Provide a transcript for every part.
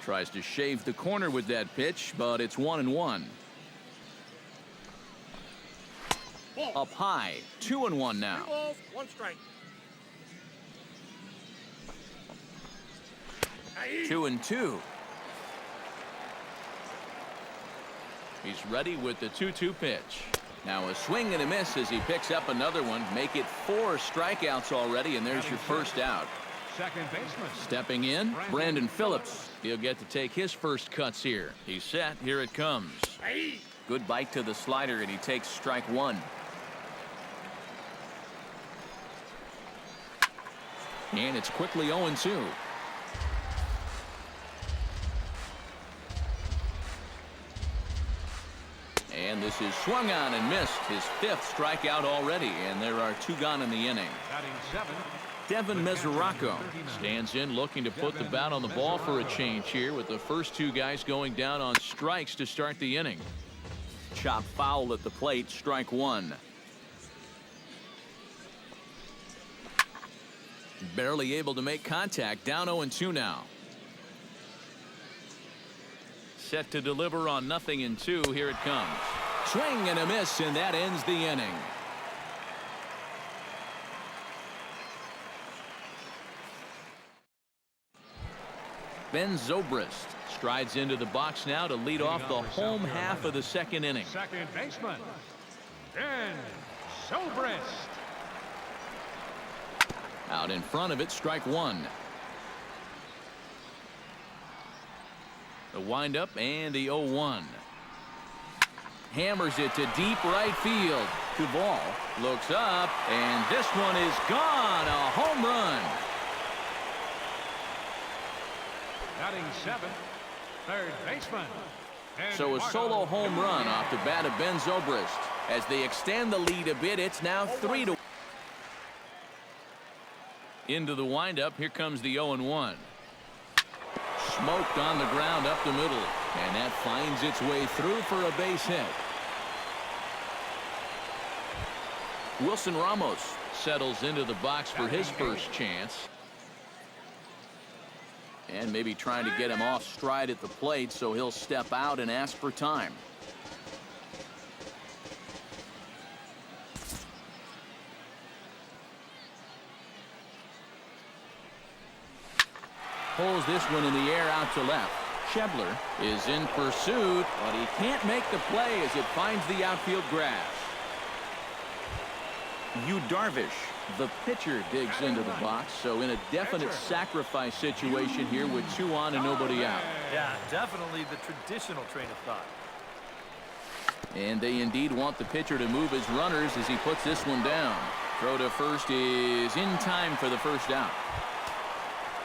Tries to shave the corner with that pitch, but it's 1-1. Up high, 2-1 now. 3 balls, 1 strike. 2-2. He's ready with the 2-2 pitch. Now a swing and a miss as he picks up another one. Make it 4 strikeouts already, and there's your first out. Second baseman. Stepping in, Brandon Phillips. He'll get to take his first cuts here. He's set. Here it comes. Good bite to the slider, and he takes strike 1. And it's quickly 0-2. And this is swung on and missed. His 5th strikeout already, and there are 2 gone in the inning. Batting 7. Devin Mesoraco stands in looking to put the bat on the ball for a change here with the first 2 guys going down on strikes to start the inning. Chop foul at the plate, strike 1. Barely able to make contact, down 0-2 now. Set to deliver on 0-2. Here it comes. Swing and a miss, and that ends the inning. Ben Zobrist strides into the box now to lead off the home half of the second inning. Second baseman, Ben Zobrist. Out in front of it, strike 1. The windup and the 0-1. Hammers it to deep right field. Duvall looks up, and this one is gone. A home run. Batting 7, third baseman. So a solo home run off the bat of Ben Zobrist. As they extend the lead a bit, it's now 3-1. Into the windup, here comes the 0-1. Smoked on the ground up the middle, and that finds its way through for a base hit. Wilson Ramos settles into the box for his first chance. And maybe trying to get him off stride at the plate, so he'll step out and ask for time. Pulls this one in the air out to left. Schebler is in pursuit, but he can't make the play as it finds the outfield grass. Yu Darvish, the pitcher, digs into the box, so in a definite sacrifice situation here with 2 on and nobody out. Yeah, definitely the traditional train of thought. And they indeed want the pitcher to move his runners as he puts this one down. Throw to first is in time for the first out.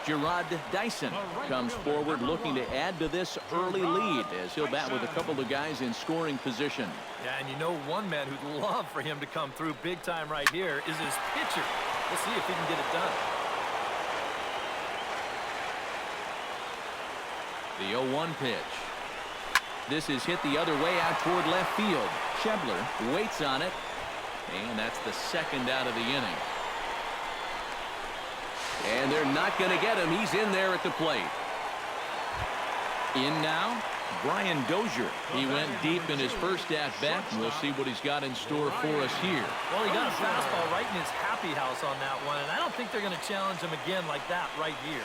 Gerard Dyson comes forward looking to add to this early lead as he'll bat with a couple of guys in scoring position. Yeah, and you know one man who'd love for him to come through big time right here is his pitcher. We'll see if he can get it done. The 0-1 pitch. This is hit the other way out toward left field. Schebler waits on it, and that's the second out of the inning. And they're not going to get him. He's in there at the plate. In now, Brian Dozier. He went deep in his first at-bat, and we'll see what he's got in store for us here. Well, he got a fastball right in his happy house on that one, and I don't think they're going to challenge him again like that right here.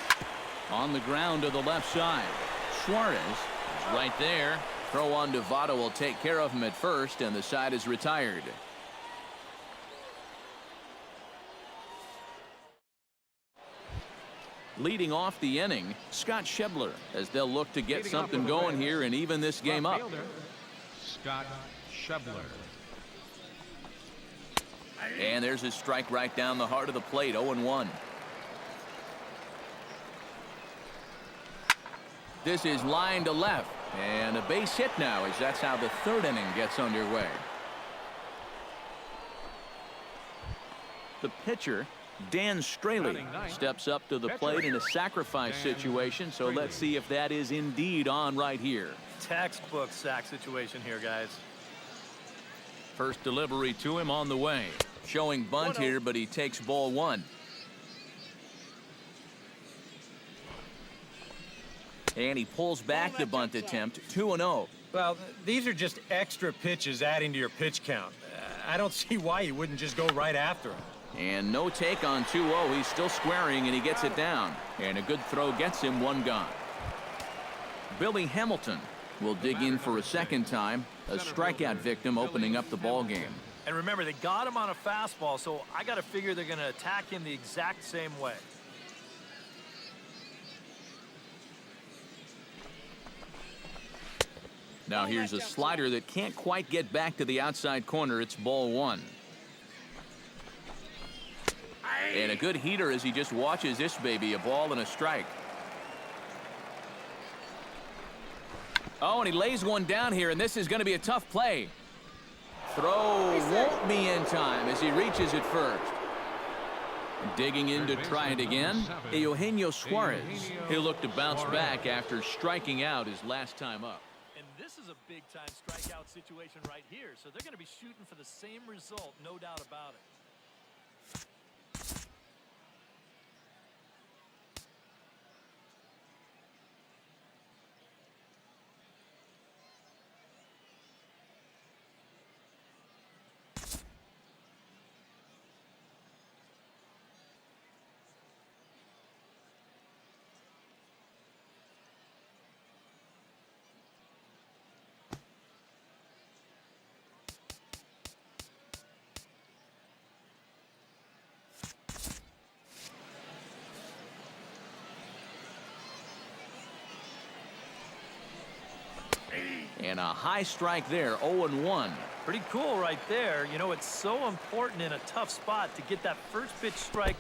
On the ground to the left side. Suarez is right there. Throw on to Votto will take care of him at first, and the side is retired. Leading off the inning, Scott Schebler, as they'll look to get something going here and even this game up. Scott Schebler. And there's his strike right down the heart of the plate, 0-1. This is line to left, and a base hit now as that's how the third inning gets underway. The pitcher, Dan Straley, steps up to the plate in a sacrifice situation, so let's see if that is indeed on right here. Textbook sack situation here, guys. First delivery to him on the way. Showing bunt here, but he takes ball 1. And he pulls back the bunt attempt, 2-0. Well, these are just extra pitches adding to your pitch count. I don't see why you wouldn't just go right after him. And no take on 2-0. He's still squaring, and he gets it down. And a good throw gets him one gone. Billy Hamilton will dig in for a second time. A strikeout victim opening up the ball game. And remember, they got him on a fastball, so I got to figure they're going to attack him the exact same way. Now here's a slider that can't quite get back to the outside corner. It's ball one. And a good heater as he just watches this baby, a ball and a strike. Oh, and he lays one down here, and this is going to be a tough play. Throw won't be in time as he reaches it first. Digging in to try it again, Eugenio Suarez. He'll look to bounce back after striking out his last time up. And this is a big-time strikeout situation right here, so they're going to be shooting for the same result, no doubt about it. And a high strike there, 0-1. Pretty cool right there. You know, it's so important in a tough spot to get that first pitch strike.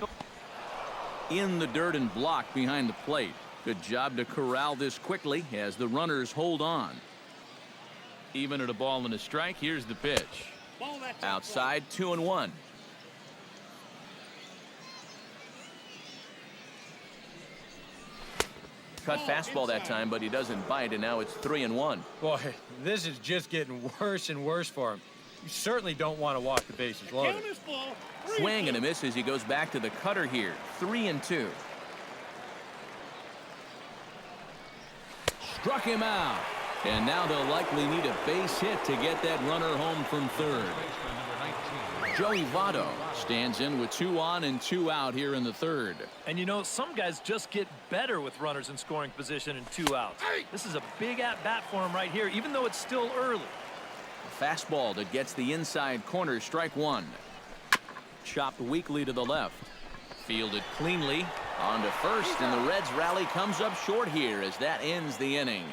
In the dirt and blocked behind the plate. Good job to corral this quickly as the runners hold on. Even at a ball and a strike, here's the pitch. Outside, 2-1. Cut fastball that time, but he doesn't bite, and now it's 3-1. Boy, this is just getting worse and worse for him. You certainly don't want to walk the bases loaded. Swing and a miss as he goes back to the cutter here. 3-2. Struck him out. And now they'll likely need a base hit to get that runner home from third. Joey Votto stands in with 2 on and 2 out here in the third. And you know, some guys just get better with runners in scoring position and 2 outs. This is a big at-bat for him right here, even though it's still early. A fastball that gets the inside corner, strike one. Chopped weakly to the left. Fielded cleanly on to first, and the Reds rally comes up short here as that ends the inning.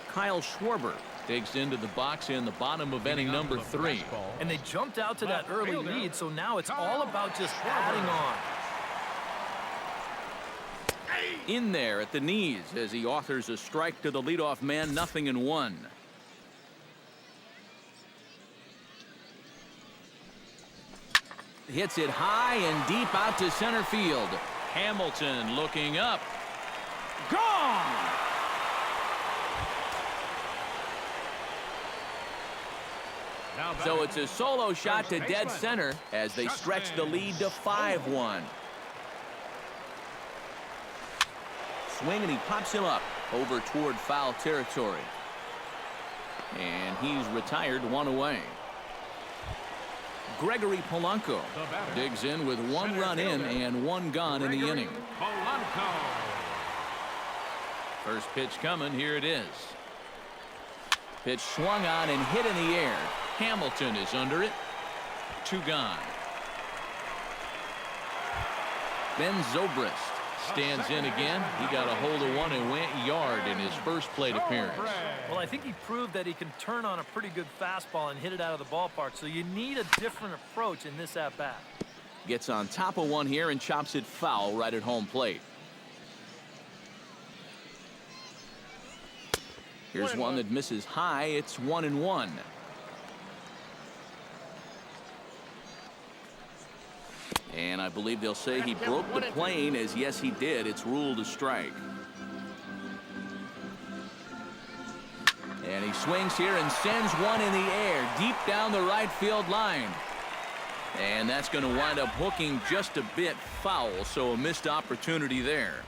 Kyle Schwarber digs into the box in the bottom of inning number 3. And they jumped out to that early lead, so now it's all about just adding on. In there at the knees as he offers a strike to the leadoff man, 0-1. Hits it high and deep out to center field. Hamilton looking up. Gone! So it's a solo shot to dead center as they stretch the lead to 5-1. Swing and he pops him up over toward foul territory. And he's retired, 1 away. Gregory Polanco digs in with 1 run in and 1 gone in the inning. First pitch coming, here it is. Pitch swung on and hit in the air. Hamilton is under it. 2 gone. Ben Zobrist stands in again. He got a hold of one and went yard in his first plate appearance. Well, I think he proved that he can turn on a pretty good fastball and hit it out of the ballpark, so you need a different approach in this at-bat. Gets on top of one here and chops it foul right at home plate. Here's one that misses high. It's 1-1. And I believe they'll say he broke the plane, as yes he did. It's ruled a strike. And he swings here and sends one in the air deep down the right field line. And that's going to wind up hooking just a bit foul, so a missed opportunity there.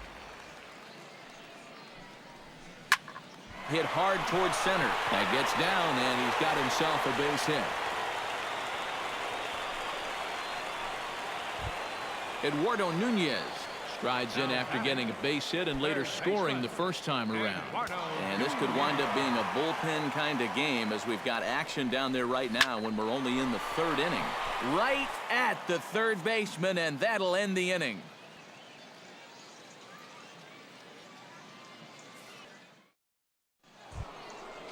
Hit hard towards center. That gets down, and he's got himself a base hit. Eduardo Nunez strides in after getting a base hit and later scoring the first time around. And this could wind up being a bullpen kind of game, as we've got action down there right now when we're only in the third inning. Right at the third baseman, and that'll end the inning.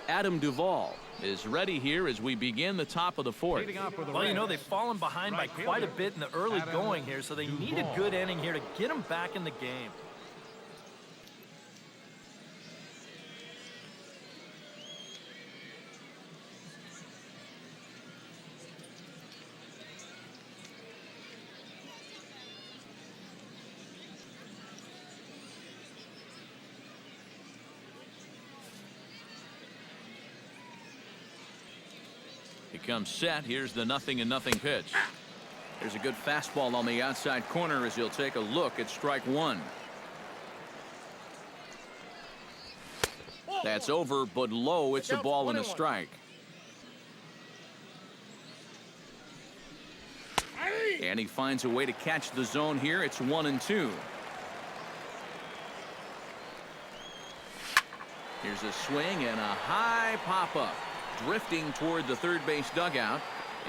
Adam Duvall is ready here as we begin the top of the fourth. Well, you know, they've fallen behind by quite a bit in the early going here, so they need a good inning here to get them back in the game. He comes set. Here's the 0-0 pitch. There's a good fastball on the outside corner as he'll take a look at strike one. That's over, but low. It's a ball and a strike. And he finds a way to catch the zone here. It's 1-2. Here's a swing and a high pop-up. Drifting toward the third base dugout,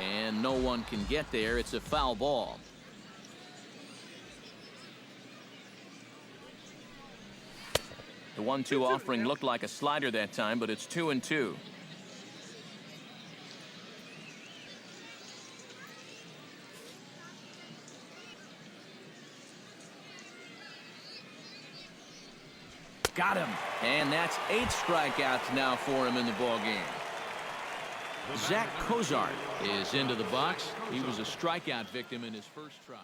and no one can get there. It's a foul ball. The 1-2 offering looked like a slider that time, but it's 2-2. Got him. And that's 8 strikeouts now for him in the ball game. Zach Cozart is into the box. He was a strikeout victim in his first try.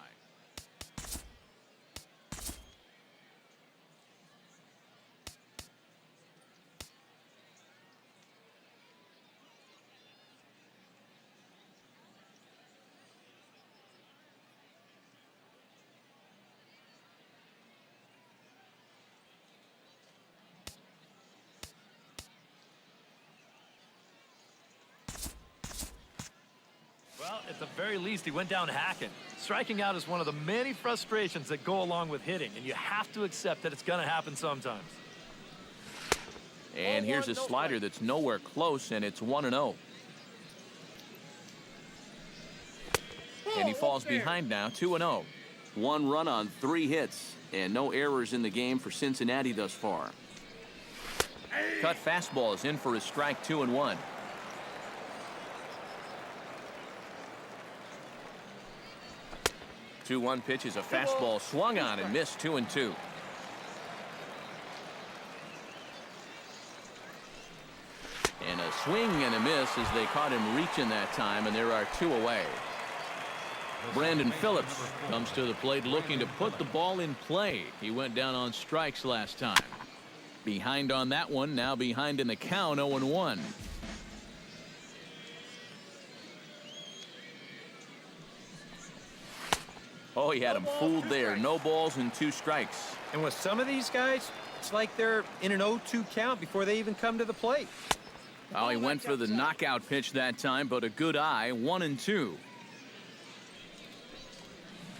Well, at the very least, he went down hacking. Striking out is one of the many frustrations that go along with hitting, and you have to accept that it's going to happen sometimes. And here's a slider that's nowhere close, and it's 1-0. And he falls behind now, 2-0. 1 run on 3 hits, and no errors in the game for Cincinnati thus far. Cut fastball is in for a strike, 2-1. 2-1 pitch is a fastball swung on and missed, 2-2. And a swing and a miss as they caught him reaching that time, and there are 2 away. Brandon Phillips comes to the plate looking to put the ball in play. He went down on strikes last time. Behind on that one, now behind in the count, 0-1. Oh, he had him fooled there. No balls and 2 strikes. And with some of these guys, it's like they're in an 0-2 count before they even come to the plate. Oh, he went for the knockout pitch that time, but a good eye, 1-2.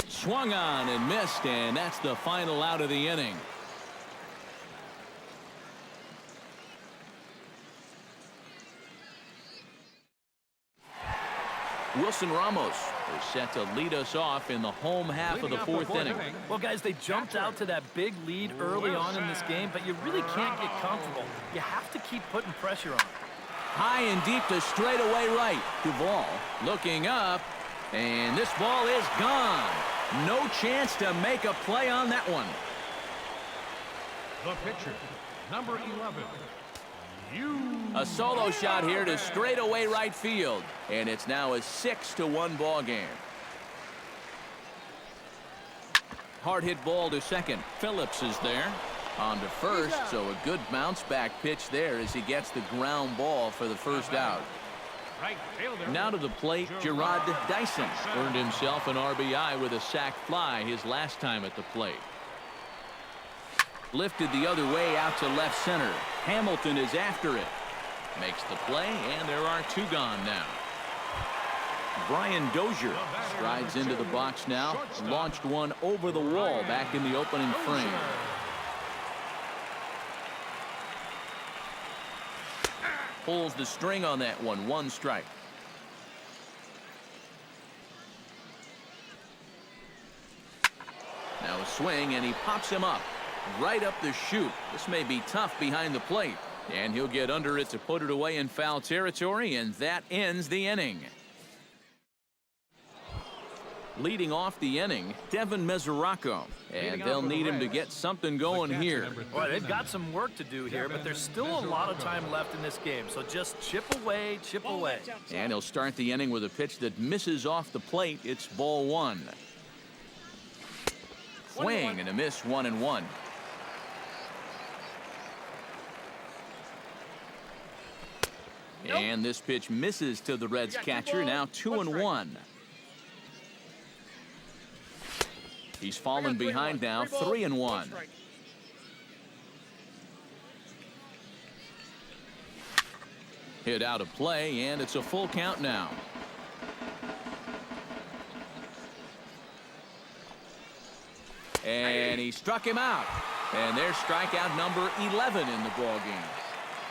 Swung on and missed, and that's the final out of the inning. Wilson Ramos is set to lead us off in the home half of the 4th inning. Well, guys, they jumped out to that big lead early on in this game, but you really can't get comfortable. You have to keep putting pressure on. High and deep to straightaway right. Duvall looking up, and this ball is gone. No chance to make a play on that one. The pitcher, number 11. A solo shot here to straightaway right field, and it's now a 6-1 ball game. Hard hit ball to second. Phillips is there. On to first, so a good bounce back pitch there as he gets the ground ball for the first out. Right fielder. Now to the plate, Gerard Dyson earned himself an RBI with a sac fly his last time at the plate. Lifted the other way out to left center. Hamilton is after it. Makes the play, and there are two gone now. Brian Dozier strides into the box now. Launched one over the wall back in the opening frame. Pulls the string on that one. One strike. Now a swing, and he pops him up. Right up the chute. This may be tough behind the plate. And he'll get under it to put it away in foul territory, and that ends the inning. Leading off the inning, Devin Mesoraco. And they'll need him to get something going here. Boy, they've got some work to do here, but there's still a lot of time left in this game. So just chip away, chip away. And he'll start the inning with a pitch that misses off the plate. It's ball one. Swing and a miss, 1-1. And this pitch misses to the Reds catcher. Now 2-1. He's fallen behind now, 3-1. Hit out of play, and it's a full count now. And he struck him out. And there's strikeout number 11 in the ballgame.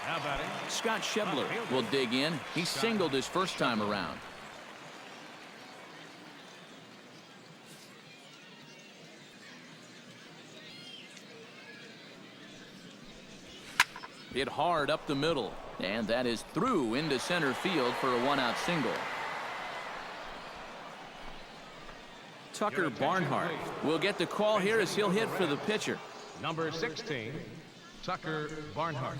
How about it? Scott Schebler will dig in. He singled his first time around. Hit hard up the middle. And that is through into center field for a one-out single. Tucker Barnhart will get the call here as he'll hit for the pitcher. Number 16, Tucker Barnhart.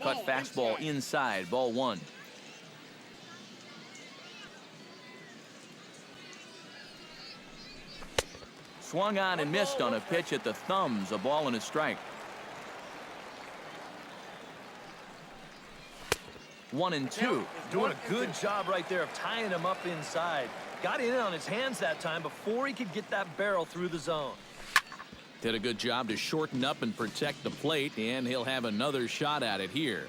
Cut fastball inside, ball one. Swung on and missed on a pitch at the thumbs, a ball and a strike. 1-2. Doing a good job right there of tying him up inside. Got in on his hands that time before he could get that barrel through the zone. Did a good job to shorten up and protect the plate, and he'll have another shot at it here.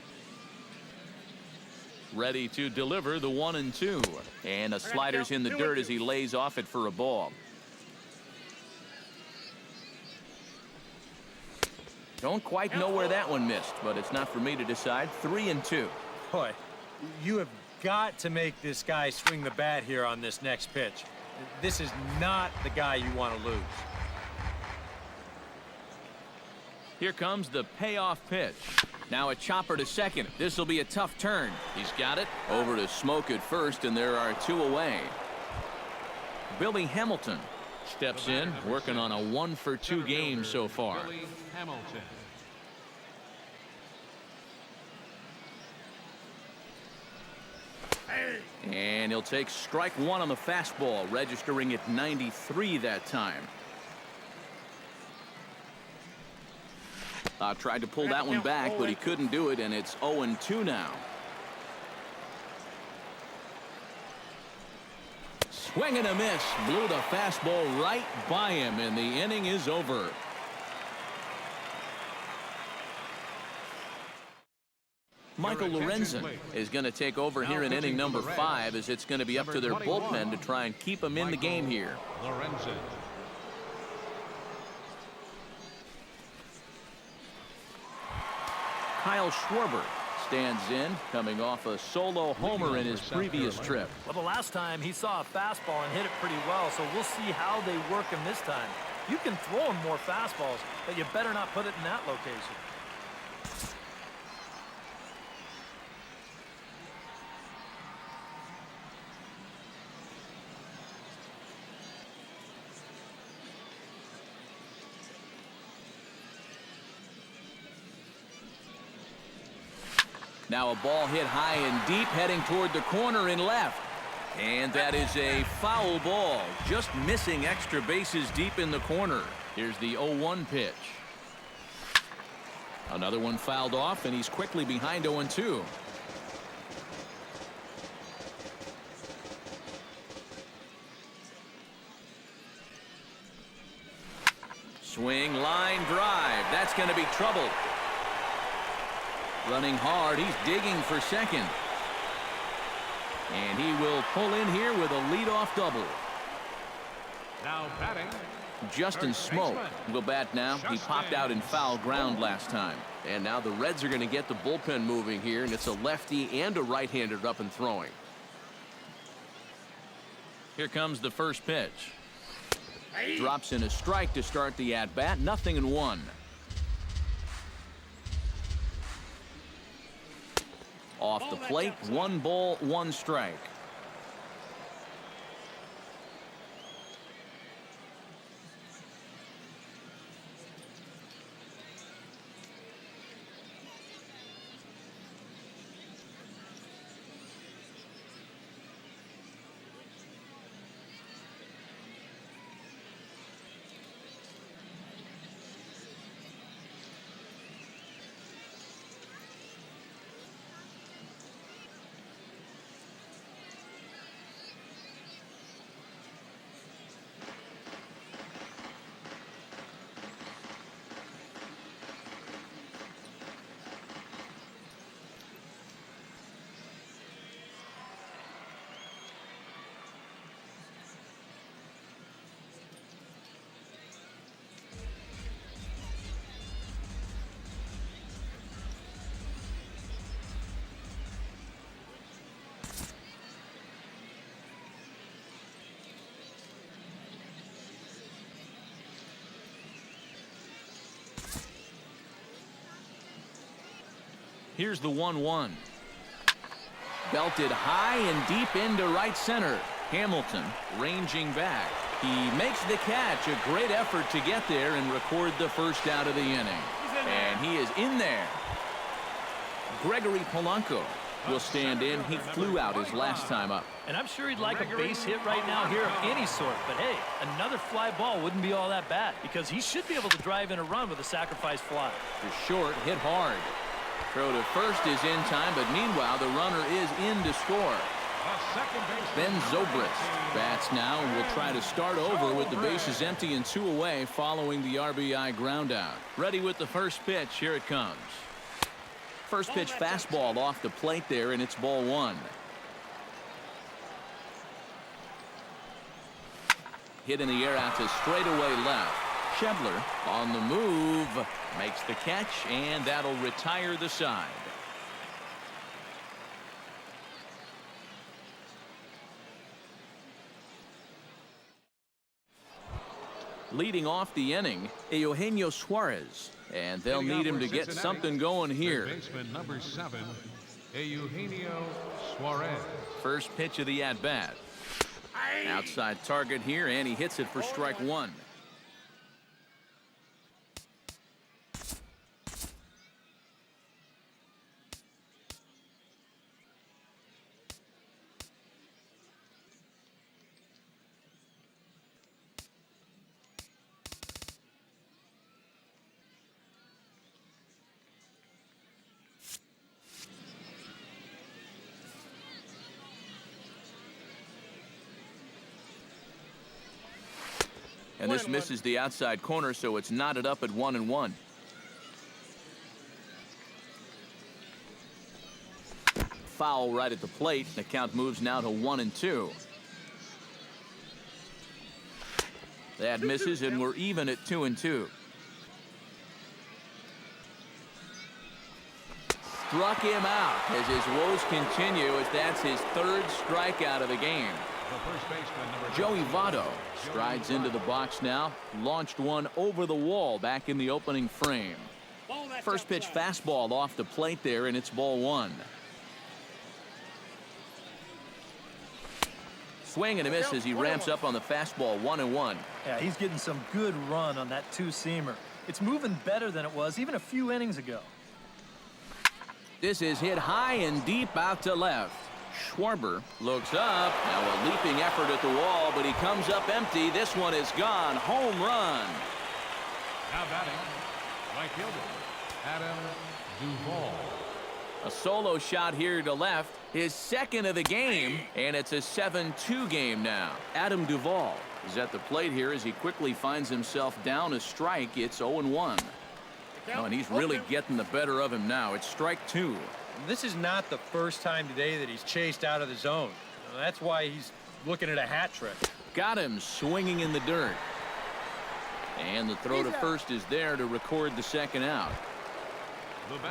Ready to deliver the 1-2. And a slider's in the dirt as he lays off it for a ball. Don't quite know where that one missed, but it's not for me to decide. 3-2. Boy, you have got to make this guy swing the bat here on this next pitch. This is not the guy you want to lose. Here comes the payoff pitch. Now a chopper to second. This will be a tough turn. He's got it. Over to Smoke at first, and there are two away. Billy Hamilton steps in, working on a 1-for-2 game so far. Billy Hamilton. And he'll take strike one on the fastball, registering at 93 that time. Tried to pull that one back, but he couldn't do it, and it's 0-2 now. Swing and a miss. Blew the fastball right by him, and the inning is over. Michael Lorenzen is going to take over here in inning number 5, as it's going to be up to their bullpen to try and keep him in the game here. Lorenzen. Kyle Schwarber stands in, coming off a solo homer in his previous trip. Well, the last time he saw a fastball and hit it pretty well, so we'll see how they work him this time. You can throw him more fastballs, but you better not put it in that location. Now a ball hit high and deep, heading toward the corner in left. And that is a foul ball, just missing extra bases deep in the corner. Here's the 0-1 pitch. Another one fouled off, and he's quickly behind 0-2. Swing, line drive. That's going to be trouble. Running hard, he's digging for second. And he will pull in here with a leadoff double. Now batting, Justin Smoke will bat now. He popped out in foul ground last time. And now the Reds are going to get the bullpen moving here, and it's a lefty and a right-hander up and throwing. Here comes the first pitch. Drops in a strike to start the at-bat. 0-1. Off the plate, 1 ball, 1 strike. Here's the 1-1. Belted high and deep into right center. Hamilton ranging back. He makes the catch. A great effort to get there and record the first out of the inning. And he is in there. Gregory Polanco will stand in. He flew out his last time up. And I'm sure he'd like a base hit right now here of any sort. But hey, another fly ball wouldn't be all that bad, because he should be able to drive in a run with a sacrifice fly. The short hit hard. Throw to first is in time, but meanwhile the runner is in to score. Ben Zobrist bats now and will try to start over with the bases empty and 2 away following the RBI ground out. Ready with the first pitch. Here it comes. First pitch fastball off the plate there, and it's ball 1. Hit in the air out to straightaway left. Schebler on the move, makes the catch, and that'll retire the side. Leading off the inning, Eugenio Suarez, and they'll need him to get something going here. Baseman number 7, Eugenio Suarez. First pitch of the at-bat. Outside target here, and he hits it for strike 1. And this misses the outside corner, so it's knotted up at 1-1. foul right at the plate. The count moves now to 1-2. That misses, and we're even at 2-2. Struck him out as his woes continue, as that's his third strikeout of the game. The first baseman, number Joey Votto strides into the box now. Launched one over the wall back in the opening frame. First pitch fastball off the plate there, and it's ball one. Swing and a miss as he ramps up on the fastball. 1-1. Yeah, he's getting some good run on that two-seamer. It's moving better than it was even a few innings ago. This is hit high and deep out to left. Schwarber looks up. Now a leaping effort at the wall, but he comes up empty. This one is gone. Home run. now batting, right fielder Adam Duvall. A solo shot here to left. His second of the game, and it's a 7-2 game now. Adam Duvall is at the plate here as he quickly finds himself down a strike. It's 0-1. Oh, and he's really getting the better of him now. It's strike two. This is not the first time today that he's chased out of the zone. That's why he's looking at a hat trick. Got him swinging in the dirt. And the throw to first is there to record the second out.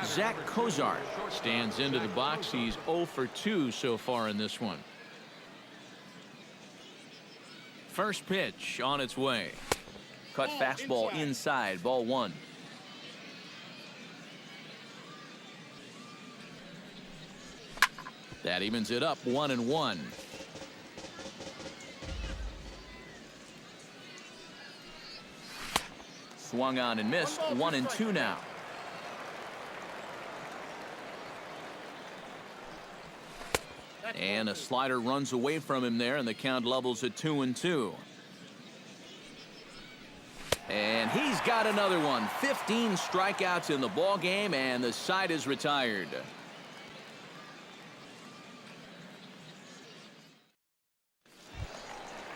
Zach Kozar stands into the box. He's 0 for 2 so far in this one. First pitch on its way. Cut fastball inside, ball one. That evens it up 1-1. Swung on and missed. 1-2 now. And a slider runs away from him there, and the count levels at 2-2. And he's got another one. 15 strikeouts in the ball game, and the side is retired.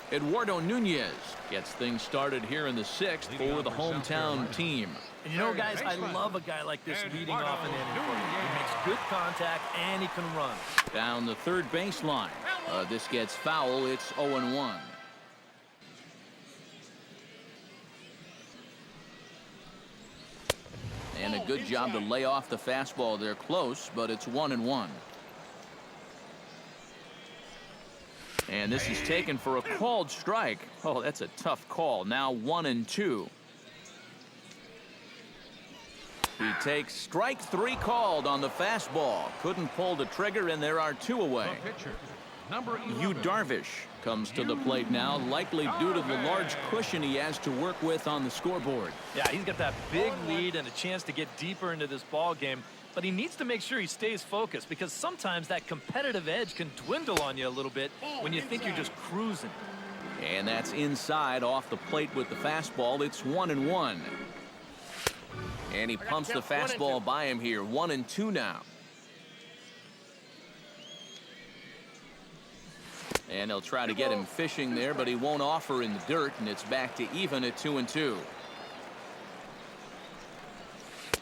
Eduardo Nunez gets things started here in the sixth for the hometown team. And you know, guys, I love a guy like this leading off an inning for you. He makes good contact, and he can run. Down the third baseline. This gets foul. It's 0-1. And a good job to lay off the fastball there close, but it's 1-1. And this is taken for a called strike. Oh, that's a tough call. Now 1-2. He takes strike three called on the fastball. Couldn't pull the trigger, and there are two away. Pitcher, number Yu 11. Darvish comes to the plate now, likely due to the large cushion he has to work with on the scoreboard. Yeah, he's got that big lead and a chance to get deeper into this ball game. But he needs to make sure he stays focused, because sometimes that competitive edge can dwindle on you a little bit when you think you're just cruising. And that's inside off the plate with the fastball. It's 1-1. And he pumps the fastball by him here. 1-2 now. And they'll try to get him fishing there, but he won't offer in the dirt, and it's back to even at 2-2.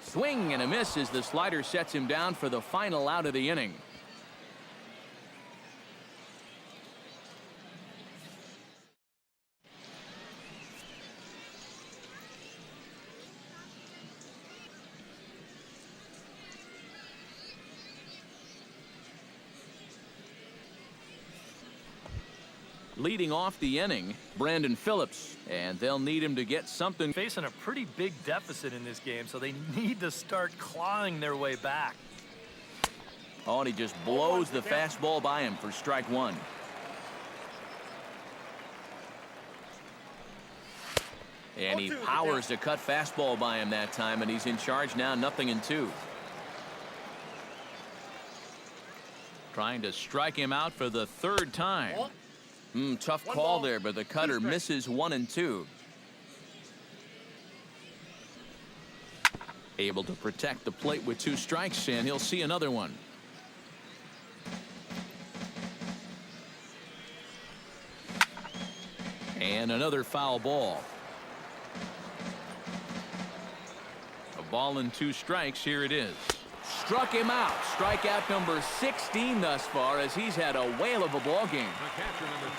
Swing and a miss as the slider sets him down for the final out of the inning. Leading off the inning, Brandon Phillips, and they'll need him to get something. Facing a pretty big deficit in this game, so they need to start clawing their way back. Oh, and he just blows the fastball by him for strike one. And he powers the cut fastball by him that time, and he's in charge now, 0-2. Trying to strike him out for the third time. Tough call there, but the cutter misses 1-2. Able to protect the plate with two strikes, and he'll see another one. And another foul ball. A ball and two strikes. Here it is. struck him out. Strikeout number 16 thus far, as he's had a whale of a ball game. The catcher, number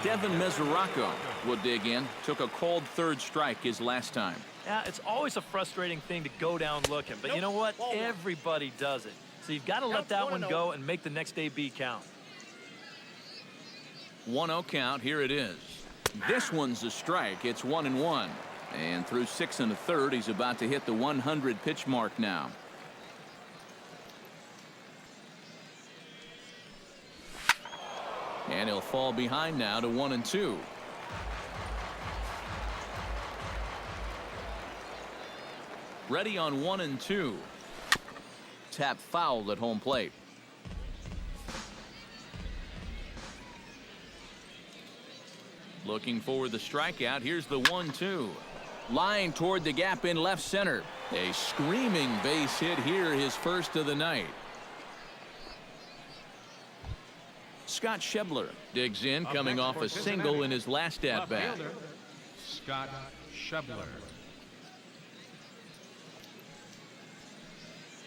39. Devin Mesoraco will dig in. Took a called third strike his last time. Yeah, it's always a frustrating thing to go down looking, but you know what? Everybody does it. So you've got to let that one go and make the next AB count. 1-0 count. Here it is. This one's a strike. It's 1-1. And through 6 1/3, he's about to hit the 100 pitch mark now. And he'll fall behind now to 1-2. Ready on 1-2. Tap foul at home plate. Looking for the strikeout. Here's the 1-2. Line toward the gap in left center. A screaming base hit here, his first of the night. Scott Schebler digs in, coming off a single in his last at bat. Scott Schebler.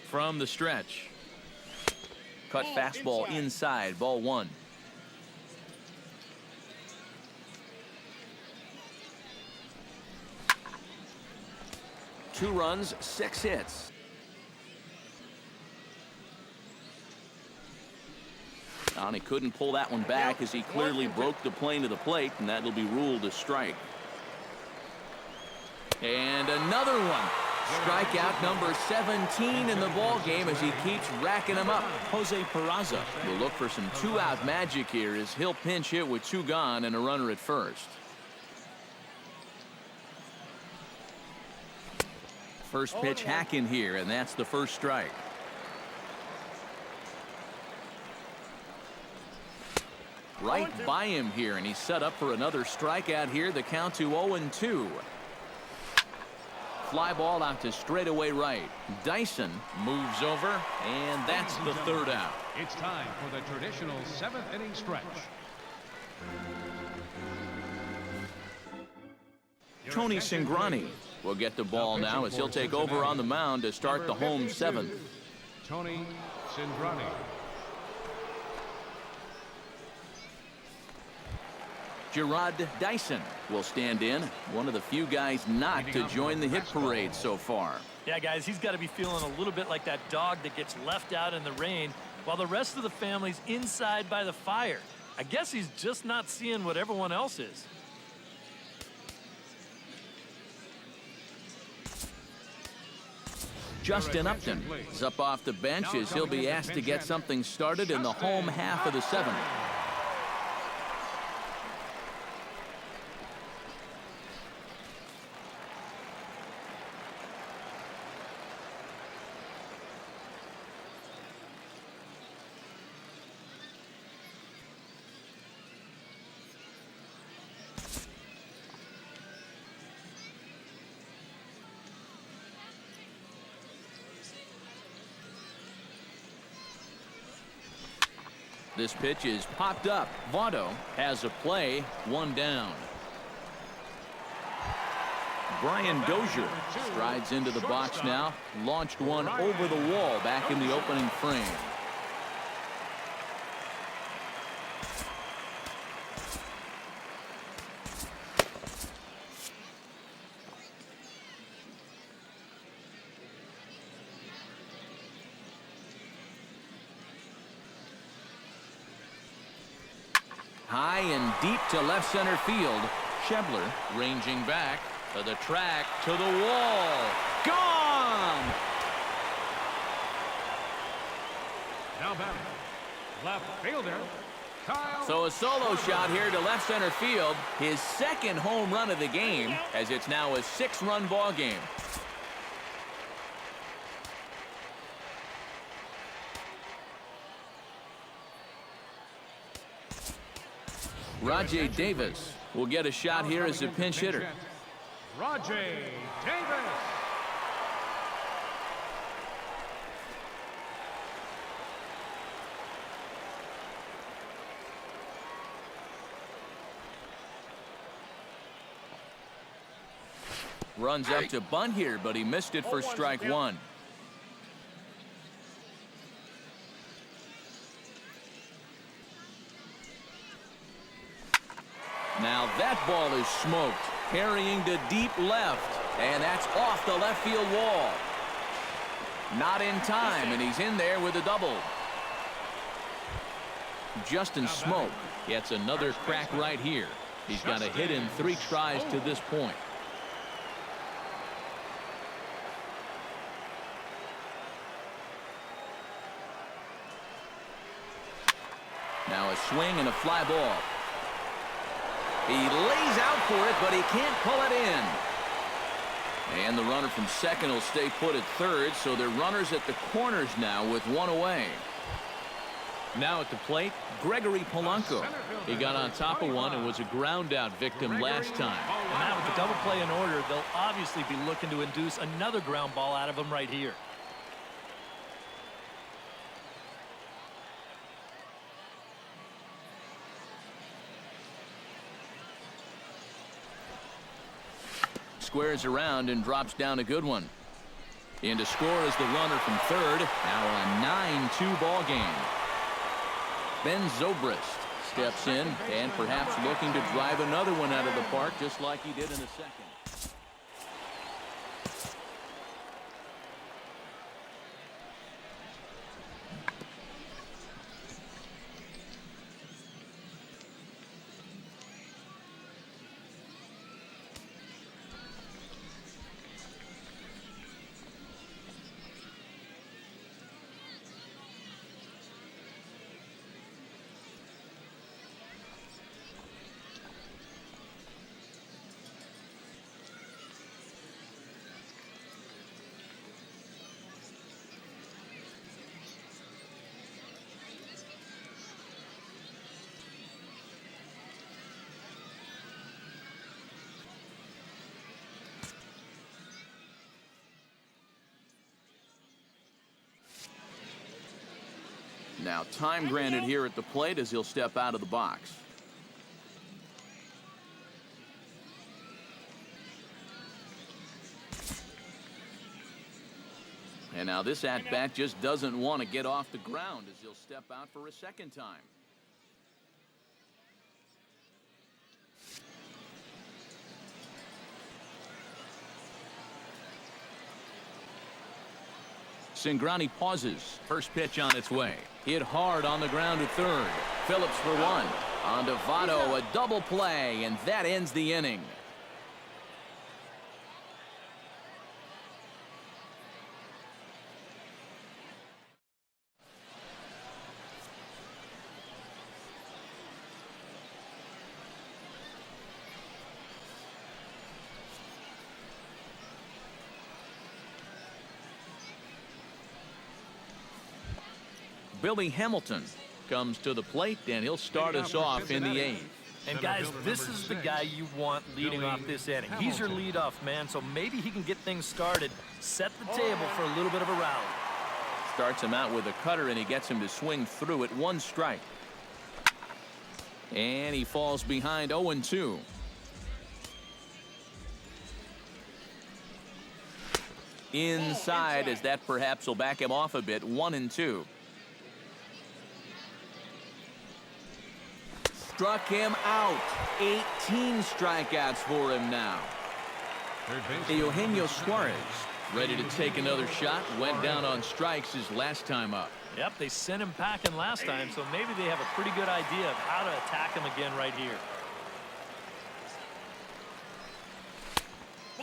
From the stretch. Cut fastball inside, ball 1. Two runs, 6 hits. And he couldn't pull that one back, as he clearly broke the plane to the plate, and that'll be ruled a strike. And another one. Strikeout number 17 in the ball game, as he keeps racking them up. Jose Peraza will look for some 2-out magic here, as he'll pinch hit with 2 gone and a runner at first. First pitch hacking here, and that's the first strike. Right by him here, and he's set up for another strikeout here. The count to 0-2. Fly ball out to straightaway right. Dyson moves over, and that's the 3rd out. It's time for the traditional 7th inning stretch. Tony Cingrani will get the ball now, as he'll take over on the mound to start the home 7th. Tony Cingrani. Jarrod Dyson will stand in, one of the few guys not to join the hit parade so far. Yeah, guys, he's got to be feeling a little bit like that dog that gets left out in the rain while the rest of the family's inside by the fire. I guess he's just not seeing what everyone else is. Justin Upton is up off the bench, as he'll be asked to get something started in the home half of the 7th. This pitch is popped up. Votto has a play, 1 down. Brian Dozier strides into the box now. Launched one over the wall back in the opening frame. High and deep to left center field. Schebler ranging back to the track, to the wall. Gone! Now batting, left fielder, Kyle. So a solo shot here to left center field. His 2nd home run of the game, as it's now a 6-run ball game. Rajay Davis will get a shot here as a pinch hitter. Rajay Davis. Runs up to bunt here, but he missed it for strike 1. Now that ball is smoked, carrying to deep left, and that's off the left field wall. Not in time, and he's in there with a double. Justin Smoak gets another crack right here. He's got a hit in 3 tries to this point. Now a swing and a fly ball. He lays out for it, but he can't pull it in. And the runner from second will stay put at third, so they're runners at the corners now with 1 away. Now at the plate, Gregory Polanco. He got on top of one and was a ground out victim last time. And now with the double play in order, they'll obviously be looking to induce another ground ball out of him right here. Squares around and drops down a good one. In to score is the runner from third. Now a 9-2 ball game. Ben Zobrist steps in and perhaps looking to drive another one out of the park just like he did in the second. Now time granted here at the plate as he'll step out of the box. And now this at-bat just doesn't want to get off the ground as he'll step out for a second time. Cingrani pauses. First pitch on its way. Hit hard on the ground at third. Phillips for one. On to Votto, a double play, and that ends the inning. Billy Hamilton comes to the plate, and he'll start us off in the 8th. And guys, this is the guy you want leading off this inning. He's your leadoff man, so maybe he can get things started, set the table for a little bit of a rally. Starts him out with a cutter, and he gets him to swing through at 1 strike. And he falls behind 0-2. Inside, as that perhaps will back him off a bit. 1-2. Struck him out. 18 strikeouts for him now. Eugenio Suarez ready to take another shot. Went down on strikes his last time up. Yep, they sent him packing last time, so maybe they have a pretty good idea of how to attack him again right here.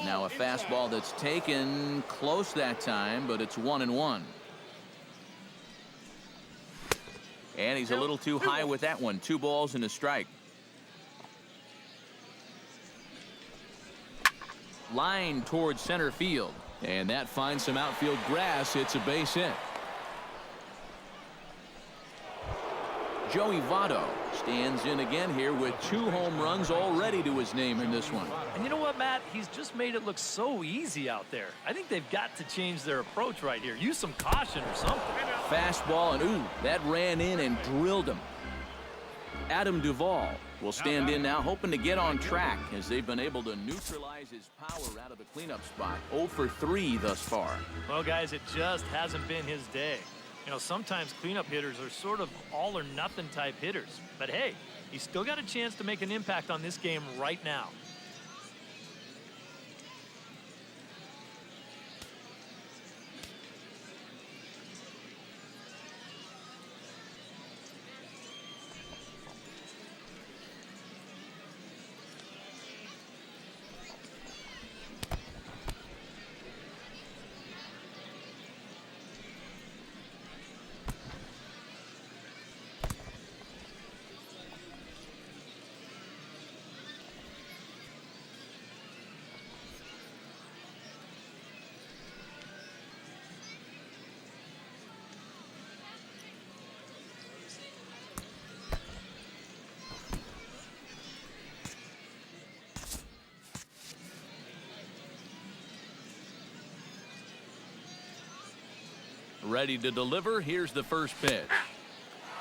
Now a fastball that's taken close that time, but it's 1-1. And he's a little too high with that one. 2 balls and a strike. Line towards center field. And that finds some outfield grass. It's a base hit. Joey Votto stands in again here with 2 home runs already to his name in this one. And you know what, Matt? He's just made it look so easy out there. I think they've got to change their approach right here. Use some caution or something. Fastball, and ooh, that ran in and drilled him. Adam Duvall will stand in now, hoping to get on track as they've been able to neutralize his power out of the cleanup spot. 0 for 3 thus far. Well, guys, it just hasn't been his day. You know, sometimes cleanup hitters are sort of all or nothing type hitters. But hey, He's still got a chance to make an impact on this game right now. Ready to deliver. Here's the first pitch.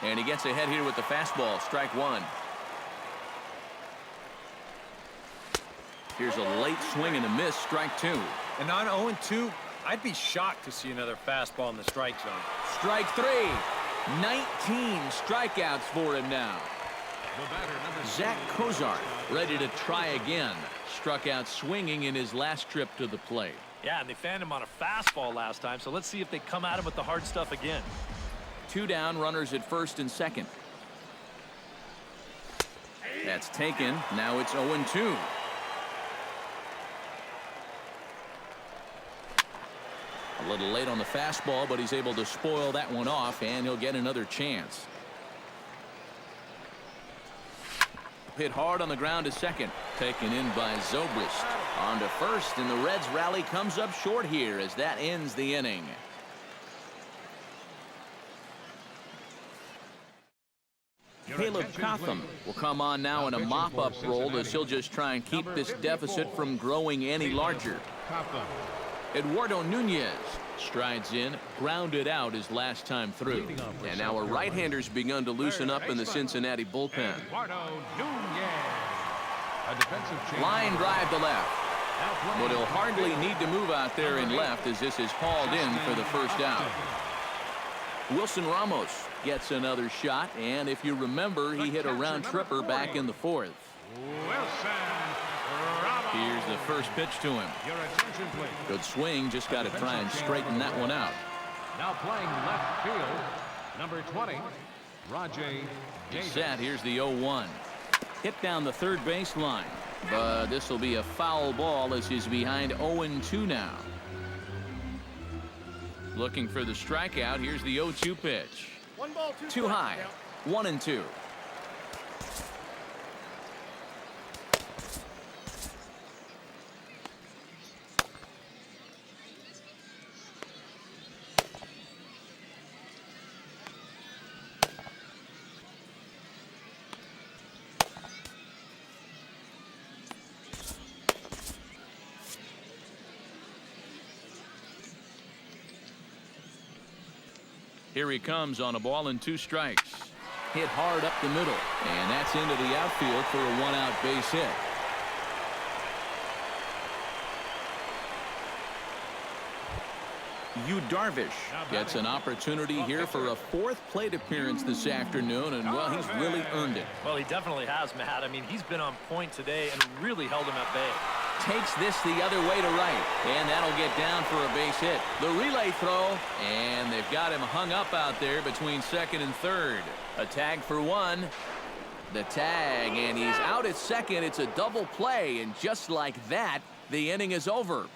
And he gets ahead here with the fastball. Strike one. Here's a late swing and a miss. Strike two. And on 0-2, I'd be shocked to see another fastball in the strike zone. Strike three. 19 strikeouts for him now. The batter, number Zach Kozar ready to try again. Struck out swinging in his last trip to the plate. Yeah, and they fanned him on a fastball last time, so let's see if they come at him with the hard stuff again. 2 down, runners at first and second. That's taken. Now it's 0-2. A little late on the fastball, but he's able to spoil that one off, and he'll get another chance. Hit hard on the ground to second. Taken in by Zobrist. On to first, and the Reds rally comes up short here as that ends the inning. Caleb Cotham will come on now in a mop-up role as he'll just try and keep this deficit from growing any larger. Cotham. Eduardo Nunez strides in, grounded out his last time through. And now a right-hander's begun to loosen up in the Cincinnati bullpen. Eduardo Nunez. A defensive change. Line drive to left. Now playing But he'll hardly need to move out there in left as this is hauled in for the first out. Wilson Ramos gets another shot, and if you remember, he hit a round tripper back in the fourth. Wilson Ramos. Here's the first pitch to him. Your attention, please. Good swing, just got to try and straighten that one out. Now playing left field, number 20, Rajay Davis. Set, here's the 0-1. Hit down the third baseline, but this will be a foul ball as he's behind 0-2 now. Looking for the strikeout. Here's the 0-2 pitch. Too high. 1-2. Here he comes on a ball and 2 strikes. Hit hard up the middle, and that's into the outfield for a 1-out base hit. Yu Darvish gets an opportunity here for a 4th plate appearance this afternoon, and well, he's really earned it. Well, he definitely has, Matt. I mean, he's been on point today and really held him at bay. Takes this the other way to right, and that'll get down for a base hit. The relay throw, and they've got him hung up out there between second and third. A tag for 1. The tag, and he's out at second. It's a double play, and just like that, the inning is over.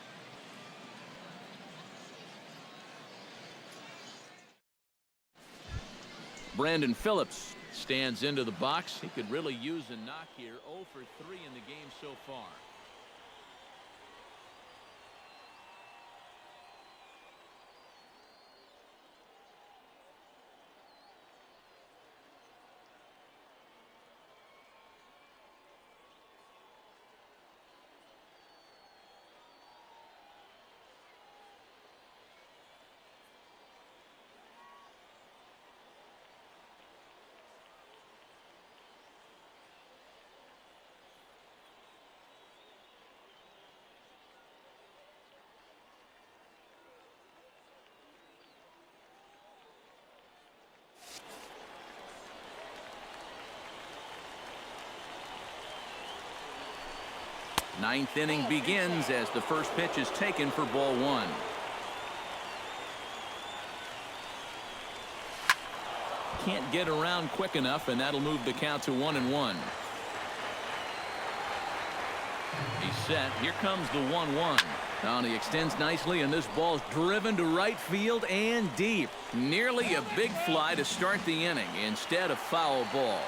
Brandon Phillips stands into the box. He could really use a knock here. 0 for 3 in the game so far. Ninth inning begins as the first pitch is taken for ball one. Can't get around quick enough, and that'll move the count to 1-1. He's set. Here comes the 1-1. Now he extends nicely, and this ball's driven to right field and deep. Nearly a big fly to start the inning instead of foul ball.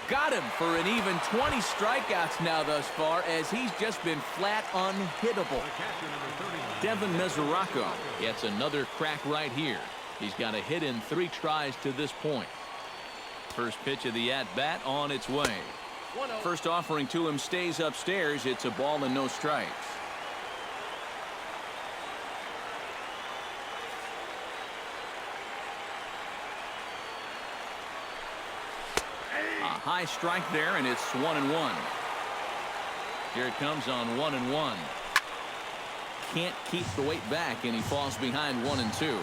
Got him for an even 20 strikeouts now thus far, as he's just been flat unhittable. Devin Mesoraco gets another crack right here. He's got a hit in 3 tries to this point. First pitch of the at-bat on its way. First offering to him stays upstairs. It's a ball and no strikes. High strike there, and it's 1-1. Here it comes on 1-1. Can't keep the weight back, and he falls behind 1-2.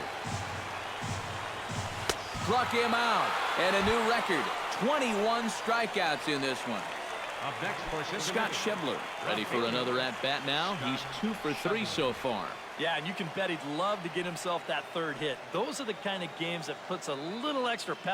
Struck him out, and a new record. 21 strikeouts in this one. Scott Schebler ready for another at-bat now. He's 2 for 3 so far. Yeah, and you can bet he'd love to get himself that third hit. Those are the kind of games that puts a little extra pep